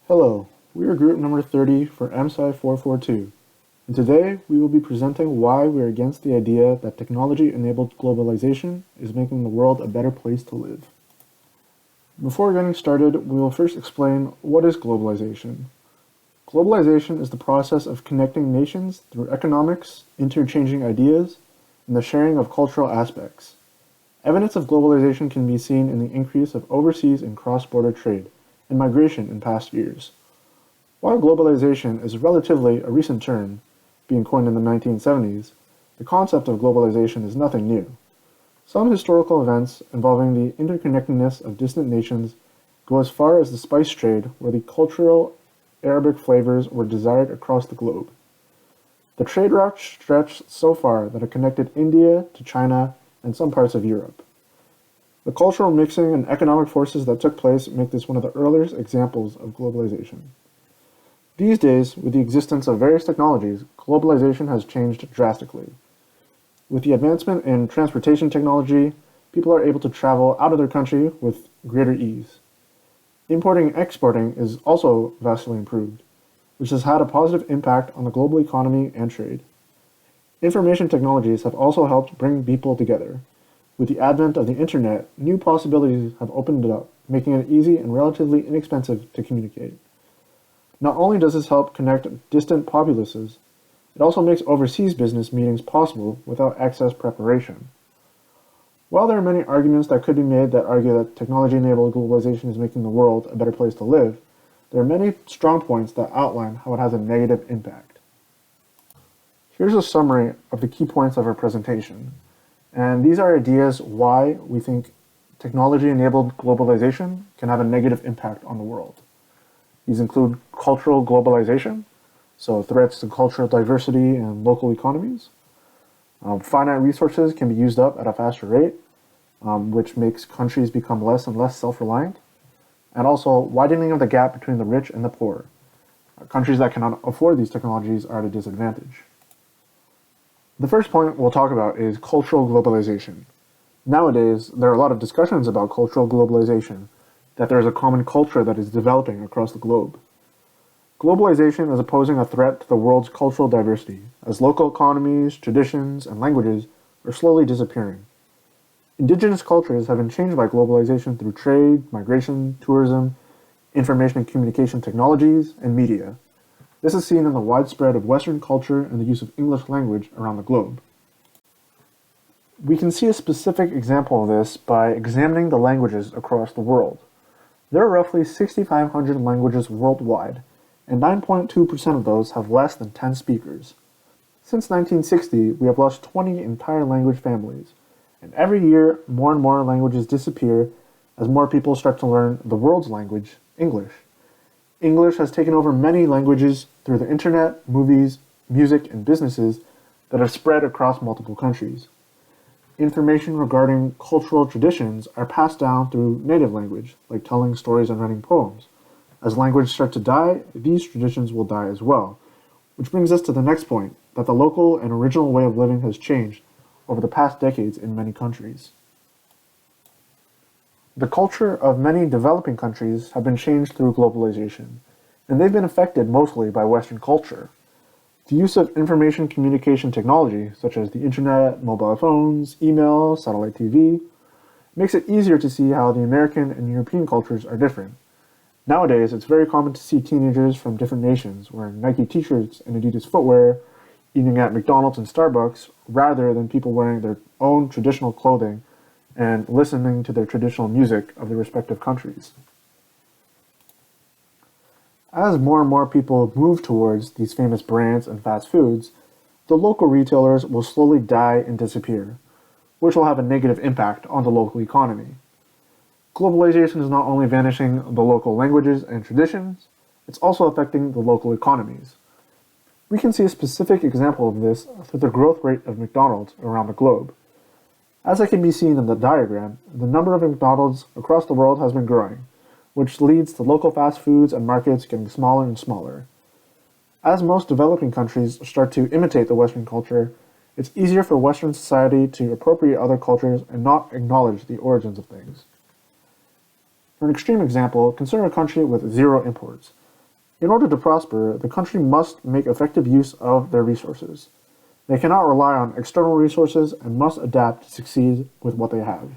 Hello, we are group number 30 for MSCI 442, and today we will be presenting why we are against the idea that technology-enabled globalization is making the world a better place to live. Before getting started, we will first explain what is globalization. Globalization is the process of connecting nations through economics, interchanging ideas, and the sharing of cultural aspects. Evidence of globalization can be seen in the increase of overseas and cross-border trade and migration in past years. While globalization is relatively a recent term, being coined in the 1970s, the concept of globalization is nothing new. Some historical events involving the interconnectedness of distant nations go as far as the spice trade, where the cultural Arabic flavors were desired across the globe. The trade route stretched so far that it connected India to China and some parts of Europe. The cultural mixing and economic forces that took place make this one of the earliest examples of globalization. These days, with the existence of various technologies, globalization has changed drastically. With the advancement in transportation technology, people are able to travel out of their country with greater ease. Importing and exporting is also vastly improved, which has had a positive impact on the global economy and trade. Information technologies have also helped bring people together. With the advent of the internet, new possibilities have opened it up, making it easy and relatively inexpensive to communicate. Not only does this help connect distant populaces, it also makes overseas business meetings possible without excess preparation. While there are many arguments that could be made that argue that technology-enabled globalization is making the world a better place to live, there are many strong points that outline how it has a negative impact. Here's a summary of the key points of our presentation, and these are ideas why we think technology-enabled globalization can have a negative impact on the world. These include cultural globalization, so threats to cultural diversity and local economies. Finite resources can be used up at a faster rate, which makes countries become less and less self-reliant, and also widening of the gap between the rich and the poor. Countries that cannot afford these technologies are at a disadvantage. The first point we'll talk about is cultural globalization. Nowadays, there are a lot of discussions about cultural globalization, that there is a common culture that is developing across the globe. Globalization is posing a threat to the world's cultural diversity, as local economies, traditions, and languages are slowly disappearing. Indigenous cultures have been changed by globalization through trade, migration, tourism, information and communication technologies, and media. This is seen in the widespread of Western culture and the use of English language around the globe. We can see a specific example of this by examining the languages across the world. There are roughly 6,500 languages worldwide, and 9.2% of those have less than 10 speakers. Since 1960, we have lost 20 entire language families, and every year more and more languages disappear as more people start to learn the world's language, English. English has taken over many languages through the internet, movies, music, and businesses that have spread across multiple countries. Information regarding cultural traditions are passed down through native language, like telling stories and writing poems. As languages start to die, these traditions will die as well, which brings us to the next point, that the local and original way of living has changed over the past decades in many countries. The culture of many developing countries have been changed through globalization, and they've been affected mostly by Western culture. The use of information communication technology, such as the internet, mobile phones, email, satellite TV, makes it easier to see how the American and European cultures are different. Nowadays, it's very common to see teenagers from different nations wearing Nike t-shirts and Adidas footwear, eating at McDonald's and Starbucks, rather than people wearing their own traditional clothing and listening to their traditional music of their respective countries. As more and more people move towards these famous brands and fast foods, the local retailers will slowly die and disappear, which will have a negative impact on the local economy. Globalization is not only vanishing the local languages and traditions, it's also affecting the local economies. We can see a specific example of this through the growth rate of McDonald's around the globe. As it can be seen in the diagram, the number of McDonald's across the world has been growing, which leads to local fast foods and markets getting smaller and smaller. As most developing countries start to imitate the Western culture, it's easier for Western society to appropriate other cultures and not acknowledge the origins of things. For an extreme example, consider a country with zero imports. In order to prosper, the country must make effective use of their resources. They cannot rely on external resources and must adapt to succeed with what they have.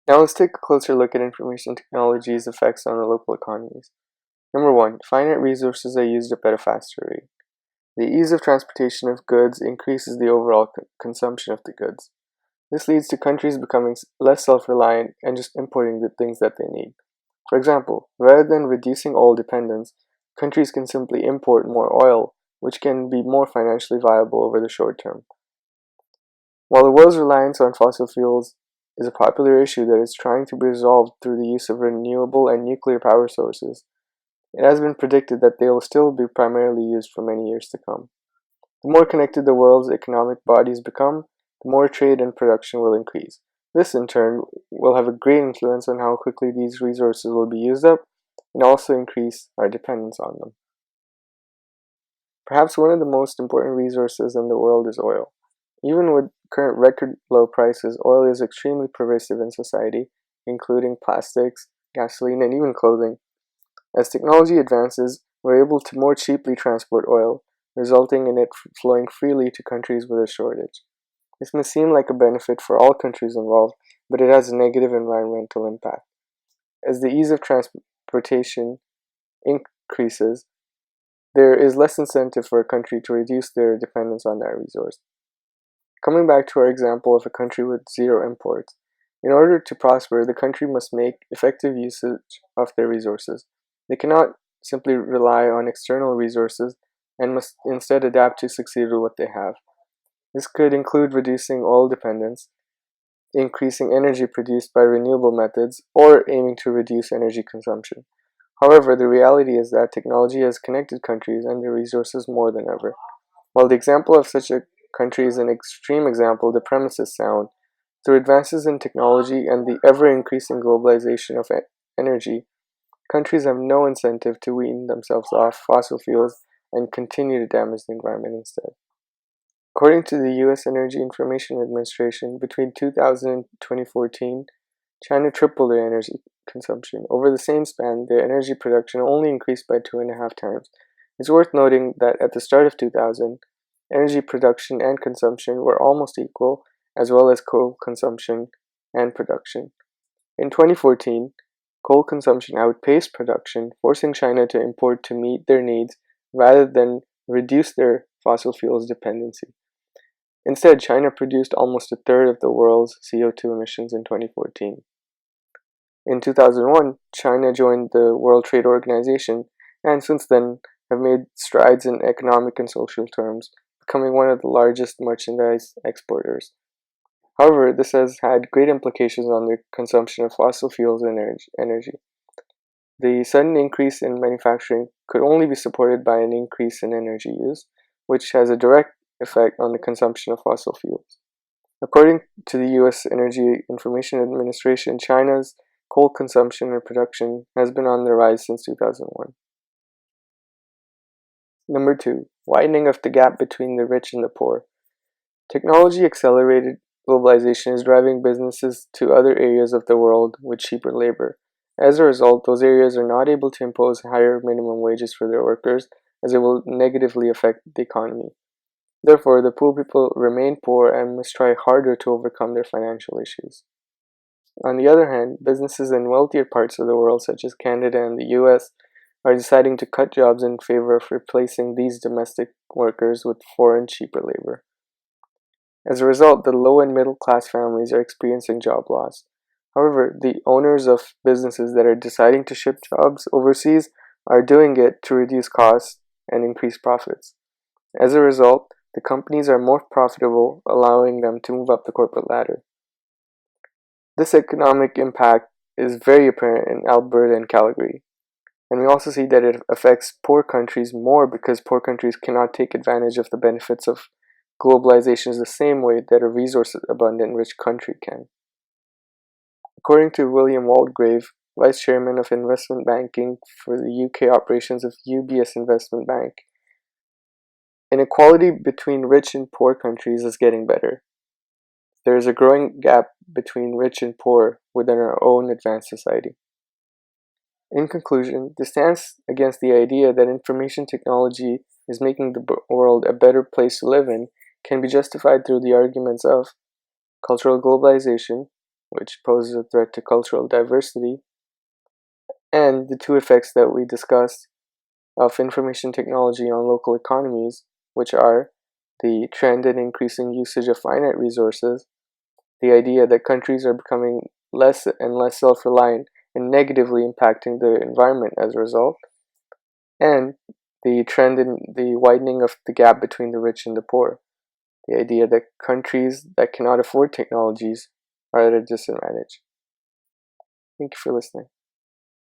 Now let's take a closer look at information technology's effects on the local economies. Number 1. Finite resources are used up at a faster rate. The ease of transportation of goods increases the overall consumption of the goods. This leads to countries becoming less self-reliant and just importing the things that they need. For example, rather than reducing oil dependence, countries can simply import more oil, which can be more financially viable over the short term. While the world's reliance on fossil fuels is a popular issue that is trying to be resolved through the use of renewable and nuclear power sources, it has been predicted that they will still be primarily used for many years to come. The more connected the world's economic bodies become, the more trade and production will increase. This, in turn, will have a great influence on how quickly these resources will be used up and also increase our dependence on them. Perhaps one of the most important resources in the world is oil. Even with current record low prices, oil is extremely pervasive in society, including plastics, gasoline, and even clothing. As technology advances, we're able to more cheaply transport oil, resulting in it flowing freely to countries with a shortage. This may seem like a benefit for all countries involved, but it has a negative environmental impact. As the ease of transportation increases, there is less incentive for a country to reduce their dependence on that resource. Coming back to our example of a country with zero imports, in order to prosper, the country must make effective usage of their resources. They cannot simply rely on external resources and must instead adapt to succeed with what they have. This could include reducing oil dependence, increasing energy produced by renewable methods, or aiming to reduce energy consumption. However, the reality is that technology has connected countries and their resources more than ever. While the example of such a country is an extreme example, the premise is sound. Through advances in technology and the ever-increasing globalization of energy, countries have no incentive to wean themselves off fossil fuels and continue to damage the environment instead. According to the US Energy Information Administration, between 2000 and 2014, China tripled their energy consumption. Over the same span, their energy production only increased by 2.5 times. It's worth noting that at the start of 2000, energy production and consumption were almost equal, as well as coal consumption and production. In 2014, coal consumption outpaced production, forcing China to import to meet their needs rather than reduce their fossil fuels dependency. Instead, China produced almost a third of the world's CO2 emissions in 2014. In 2001, China joined the World Trade Organization and since then have made strides in economic and social terms, becoming one of the largest merchandise exporters. However, this has had great implications on the consumption of fossil fuels and energy. The sudden increase in manufacturing could only be supported by an increase in energy use, which has a direct effect on the consumption of fossil fuels. According to the US Energy Information Administration, China's coal consumption and production has been on the rise since 2001. Number 2. Widening of the gap between the rich and the poor. Technology accelerated globalization is driving businesses to other areas of the world with cheaper labor. As a result, those areas are not able to impose higher minimum wages for their workers, as it will negatively affect the economy. Therefore, the poor people remain poor and must try harder to overcome their financial issues. On the other hand, businesses in wealthier parts of the world, such as Canada and the US, are deciding to cut jobs in favor of replacing these domestic workers with foreign, cheaper labor. As a result, the low and middle class families are experiencing job loss. However, the owners of businesses that are deciding to ship jobs overseas are doing it to reduce costs and increase profits. As a result, the companies are more profitable, allowing them to move up the corporate ladder. This economic impact is very apparent in Alberta and Calgary. And we also see that it affects poor countries more because poor countries cannot take advantage of the benefits of globalization the same way that a resource abundant rich country can. According to William Waldegrave, Vice Chairman of Investment Banking for the UK operations of UBS Investment Bank, inequality between rich and poor countries is getting better. There is a growing gap between rich and poor within our own advanced society. In conclusion, the stance against the idea that information technology is making the world a better place to live in can be justified through the arguments of cultural globalization, which poses a threat to cultural diversity, and the two effects that we discussed of information technology on local economies, which are the trend in increasing usage of finite resources, the idea that countries are becoming less and less self reliant and negatively impacting the environment as a result, and the trend in the widening of the gap between the rich and the poor, the idea that countries that cannot afford technologies are at a disadvantage. Thank you for listening.